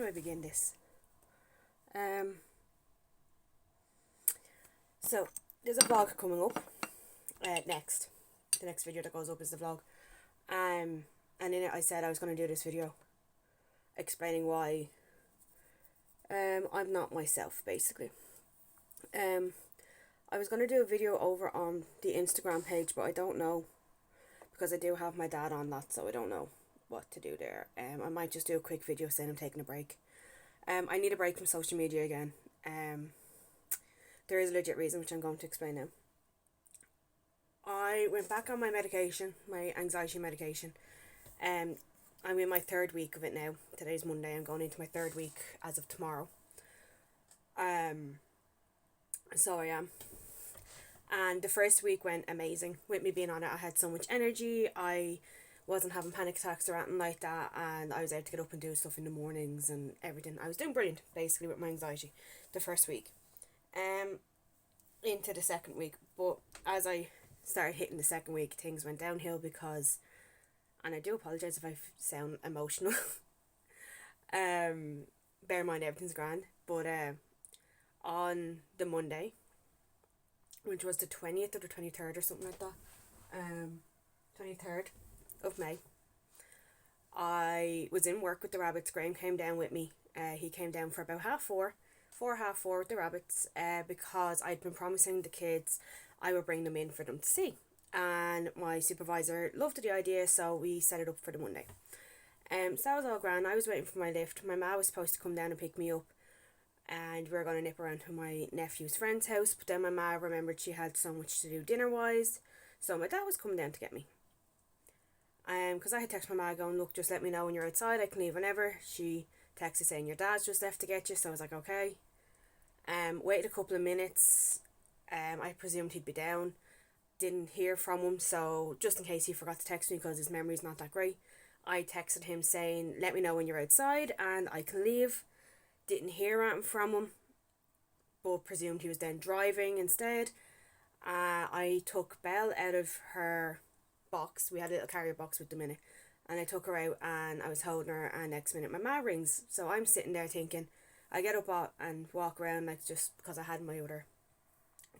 do I begin this? Um, so there's a vlog coming up. Next, the next video that goes up is the vlog. And in it I said I was going to do this video explaining why I'm not myself, basically. I was going to do a video over on the Instagram page, but I don't know, because I do have my dad on that, so I don't know what to do there. I might just do a quick video saying I'm taking a break. I need a break from social media again. There is a legit reason, which I'm going to explain now. I went back on my medication, my anxiety medication. I'm in my third week of it now. Today's Monday. I'm going into my third week as of tomorrow. So I am. And the first week went amazing. With me being on it, I had so much energy. I wasn't having panic attacks or anything like that, and I was able to get up and do stuff in the mornings and everything. I was doing brilliant, basically, with my anxiety the first week. Into the second week, but as I started hitting the second week, things went downhill because, and I do apologise if I sound emotional. Bear in mind everything's grand, but on the Monday, which was the 20th or the 23rd or something like that, 23rd of May, I was in work with the rabbits. Graham came down with me. He came down for about 4:30 with the rabbits, because I'd been promising the kids I would bring them in for them to see, and my supervisor loved the idea, so we set it up for the Monday. So that was all grand. I was waiting for my lift. My ma was supposed to come down and pick me up, and we were going to nip around to my nephew's friend's house, but then my ma remembered she had so much to do dinner wise, so my dad was coming down to get me. Because I had texted my ma going, look, just let me know when you're outside, I can leave whenever. She texted saying your dad's just left to get you, so I was like, okay. Waited a couple of minutes. I presumed he'd be down. Didn't hear from him, so just in case he forgot to text me because his memory's not that great, I texted him saying, let me know when you're outside and I can leave. Didn't hear anything from him, but presumed he was then driving instead. I took Belle out of her box. We had a little carrier box with them in it, and I took her out and I was holding her, and next minute my ma rings. So I'm sitting there thinking, I get up and walk around, like, just because I had my other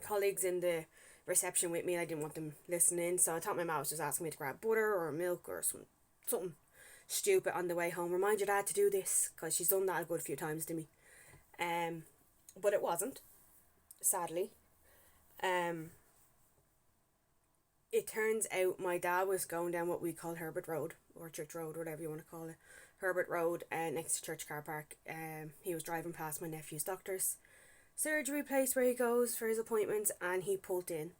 colleagues in the reception with me, I didn't want them listening, so I thought my ma was just asking me to grab butter or milk or something stupid on the way home. Remind your dad to do this, because she's done that a good few times to me. But it wasn't, sadly. It turns out my dad was going down what we call Herbert Road, or Church Road, whatever you want to call it. Herbert Road, next to Church Car Park. He was driving past my nephew's doctor's surgery place where he goes for his appointments, and he pulled in.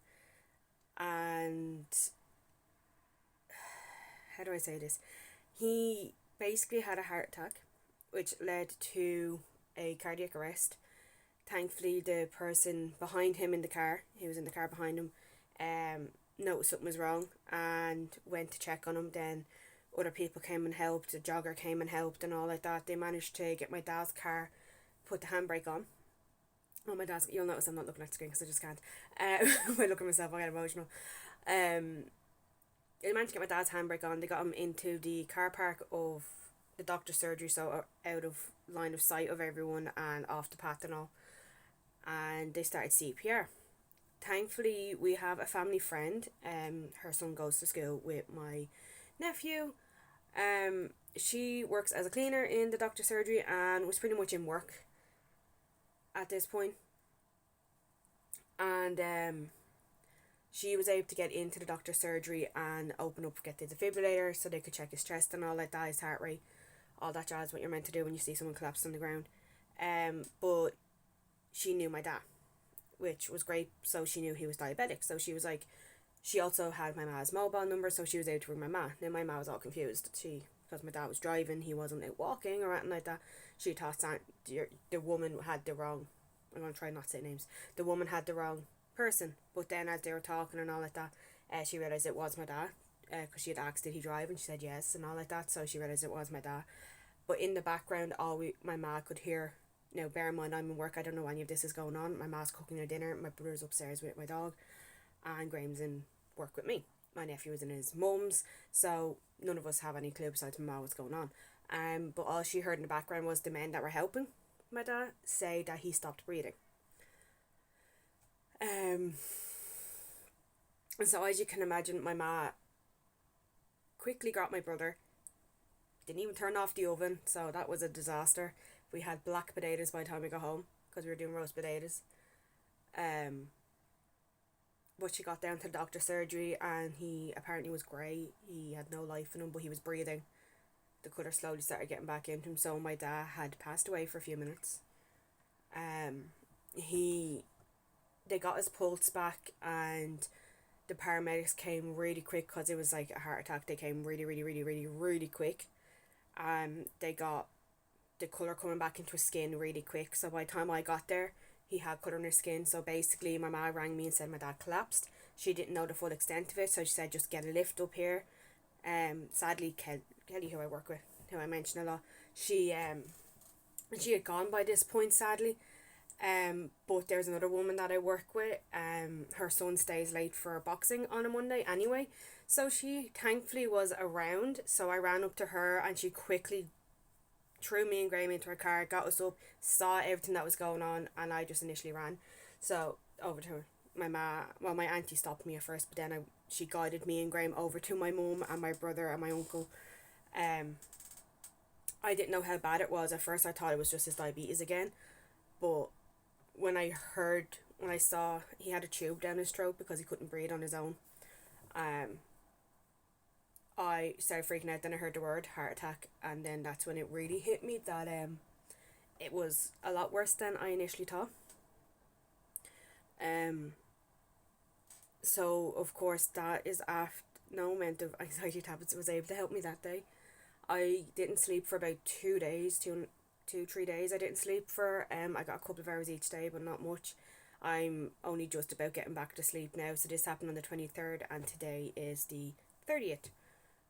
And how do I say this? He basically had a heart attack, which led to a cardiac arrest. Thankfully, the person behind him in the car, he was in the car behind him, noticed something was wrong and went to check on him. Then other people came and helped, a jogger came and helped and all like that. They managed to get my dad's car, put the handbrake on. Oh, my dad's, you'll notice I'm not looking at the screen because I just can't. When I look at myself, I get emotional. They managed to get my dad's handbrake on. They got him into the car park of the doctor's surgery, so out of line of sight of everyone and off the path and all. And they started CPR. Thankfully, we have a family friend. Her son goes to school with my nephew. She works as a cleaner in the doctor's surgery and was pretty much in work at this point. And she was able to get into the doctor's surgery and open up, get the defibrillator so they could check his chest and all like that, his heart rate, all that jazz, what you're meant to do when you see someone collapse on the ground. But she knew my dad, which was great, so she knew he was diabetic. So she was like, she also had my ma's mobile number, so she was able to ring my ma. Now my ma was all confused. Because my dad was driving, he wasn't out walking or anything like that. She thought the woman had the wrong, I'm going to try not to say names, the woman had the wrong person. But then as they were talking and all like that, she realised it was my dad, because she had asked did he drive, and she said yes and all like that, so she realised it was my dad. But in the background, my ma could hear. Now, bear in mind, I'm in work, I don't know any of this is going on. My ma's cooking her dinner, my brother's upstairs with my dog, and Graham's in work with me. My nephew was in his mum's, so none of us have any clue besides my ma what's going on. But all she heard in the background was the men that were helping my dad say that he stopped breathing. And so as you can imagine, my ma quickly got my brother. Didn't even turn off the oven, so that was a disaster. We had black potatoes by the time we got home because we were doing roast potatoes. But she got down to the doctor's surgery and he apparently was grey. He had no life in him, but he was breathing. The colour slowly started getting back into him, so my dad had passed away for a few minutes. He they got his pulse back and the paramedics came really quick because it was like a heart attack. They came really quick. They got the colour coming back into his skin really quick. So by the time I got there, he had colour in his skin. So basically, my mum rang me and said my dad collapsed. She didn't know the full extent of it, so she said just get a lift up here. Sadly, Kelly, who I work with, who I mention a lot, she had gone by this point, sadly. But there's another woman that I work with. Her son stays late for boxing on a Monday anyway, so she thankfully was around. So I ran up to her and she quickly threw me and Graham into her car, got us up, saw everything that was going on, and I just initially ran. So over to her. My auntie stopped me at first, but then she guided me and Graham over to my mum and my brother and my uncle. I didn't know how bad it was. At first I thought it was just his diabetes again, but when I saw he had a tube down his throat because he couldn't breathe on his own, I started freaking out. Then I heard the word heart attack, and then that's when it really hit me that it was a lot worse than I initially thought. So of course that is after no amount of anxiety tablets was able to help me that day. I didn't sleep for about 2 days, 3 days. I didn't sleep for I got a couple of hours each day, but not much. I'm only just about getting back to sleep now. So this happened on the 23rd, and today is the 30th.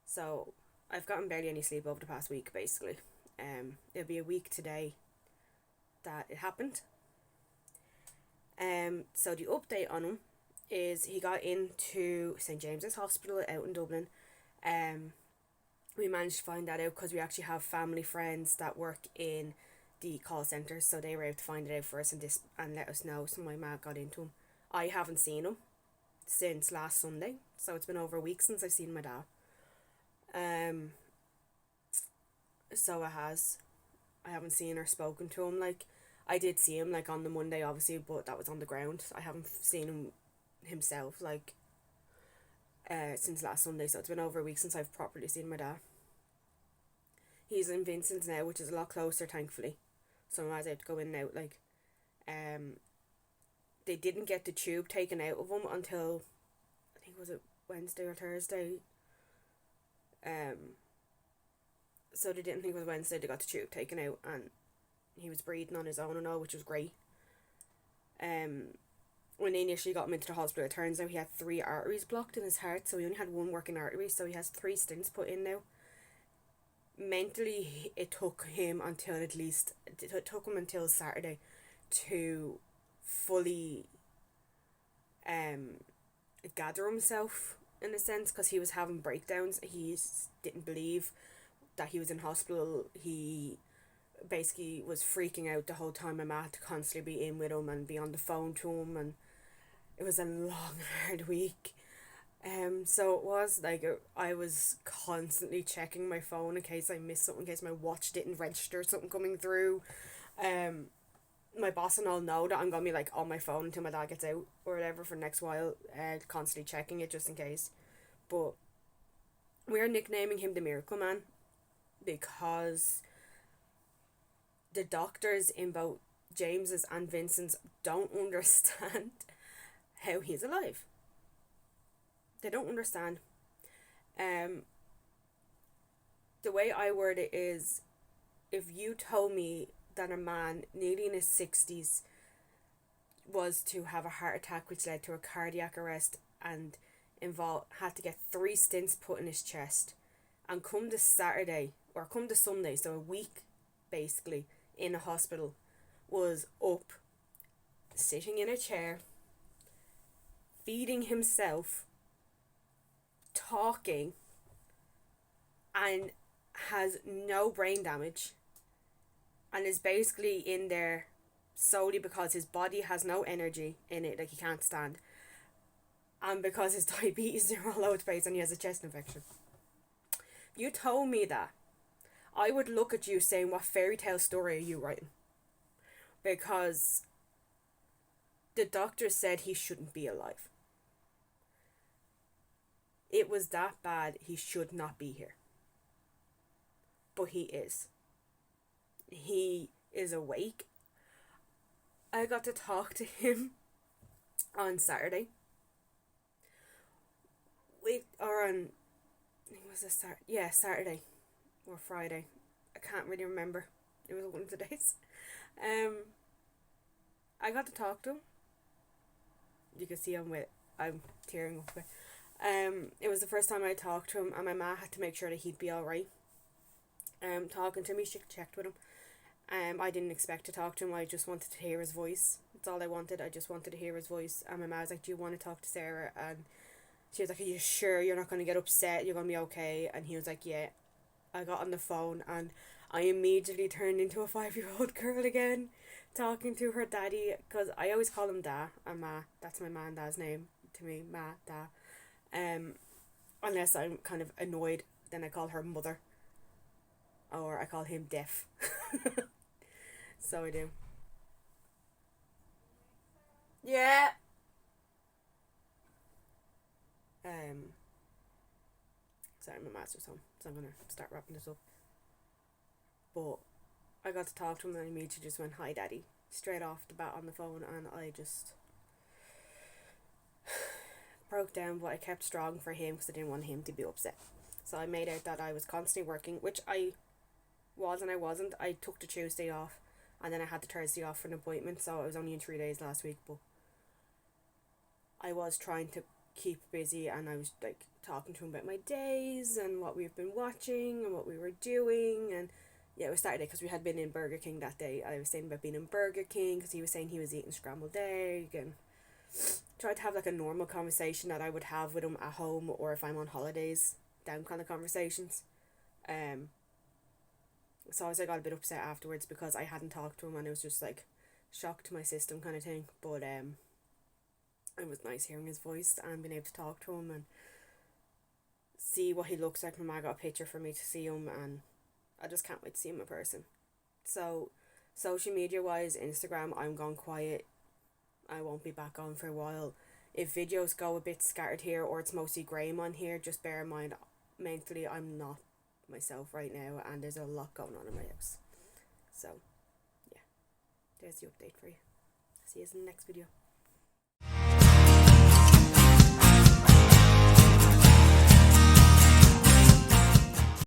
So I've gotten barely any sleep over the past week, basically. It'll be a week today that it happened. So the update on him is he got into St James's Hospital out in Dublin. We managed to find that out because we actually have family friends that work in the call centre, so they were able to find it out for us and let us know. So my ma got into him. I haven't seen him since last Sunday, so it's been over a week since I've seen my dad. So it has. I haven't seen or spoken to him. Like, I did see him like on the Monday, obviously, but that was on the ground. I haven't seen him himself since last Sunday, so it's been over a week since I've properly seen my dad. He's in Vincent's now, which is a lot closer, thankfully. So I was able to go in and out. They didn't get the tube taken out of him until I think was it Wednesday or Thursday. So they didn't think it was Wednesday. They got the tube taken out, and he was breathing on his own and all, which was great. When they initially got him into the hospital, it turns out he had 3 arteries blocked in his heart, so he only had 1 working artery, so he has 3 stents put in now. Mentally, it took him until Saturday to fully gather himself, in a sense, because he was having breakdowns. He didn't believe that he was in hospital. He basically was freaking out the whole time. My ma had to constantly be in with him and be on the phone to him, and it was a long, hard week. So it was like I was constantly checking my phone in case I missed something, in case my watch didn't register something coming through. My boss and all know that I'm gonna be like on my phone until my dad gets out or whatever for the next while, constantly checking it just in case. But we're nicknaming him the Miracle Man because the doctors in both James's and Vincent's don't understand how he's alive. They don't understand. The way I word it is, if you told me that a man nearly in his 60s was to have a heart attack which led to a cardiac arrest and had to get 3 stents put in his chest, and come this Saturday or come this Sunday, so a week basically in a hospital, was up sitting in a chair feeding himself, talking, and has no brain damage and is basically in there solely because his body has no energy in it, like he can't stand, and because his diabetes are all over the place and he has a chest infection. You told me that, I would look at you saying, what fairy tale story are you writing? Because the doctor said he shouldn't be alive. It was that bad, he should not be here. But he is. He is awake. I got to talk to him on Saturday. Saturday or Friday. I can't really remember. It was one of the days. I got to talk to him. You can see I'm tearing up. It was the first time I talked to him, and my ma had to make sure that he'd be alright. Talking to me, she checked with him. I didn't expect to talk to him. I just wanted to hear his voice. That's all I wanted. I just wanted to hear his voice. And my ma was like, "Do you want to talk to Sarah?" And she was like, "Are you sure you're not going to get upset? You're going to be okay?" And he was like, "Yeah." I got on the phone and I immediately turned into a 5-year-old girl again, talking to her daddy, because I always call him Da and Ma. That's my ma and Da's name to me, Ma, Da. Unless I'm kind of annoyed, then I call her Mother. Or I call him Deaf. So I do. Yeah. Um. Sorry, my master's home, so I'm gonna start wrapping this up. But I got to talk to him and immediately just went, "Hi, Daddy," straight off the bat on the phone, and I just broke down. But I kept strong for him because I didn't want him to be upset. So I made out that I was constantly working, which I was and I wasn't. I took the Tuesday off, and then I had the Thursday off for an appointment, so I was only in 3 days last week. But I was trying to keep busy, and I was like talking to him about my days and what we've been watching and what we were doing. And yeah, it was Saturday because we had been in Burger King that day. I was saying about being in Burger King because he was saying he was eating scrambled egg, and tried to have like a normal conversation that I would have with him at home or if I'm on holidays, down kind of conversations. Um, so I was, I got a bit upset afterwards because I hadn't talked to him, and it was just like shock to my system kind of thing. But it was nice hearing his voice and being able to talk to him and see what he looks like. My mom got a picture for me to see him, and I just can't wait to see him in person. So, social media wise, Instagram, I'm gone quiet. I won't be back on for a while. If videos go a bit scattered here or it's mostly Graham on here, just bear in mind, mentally, I'm not myself right now, and there's a lot going on in my house. So, yeah, there's the update for you. See you in the next video.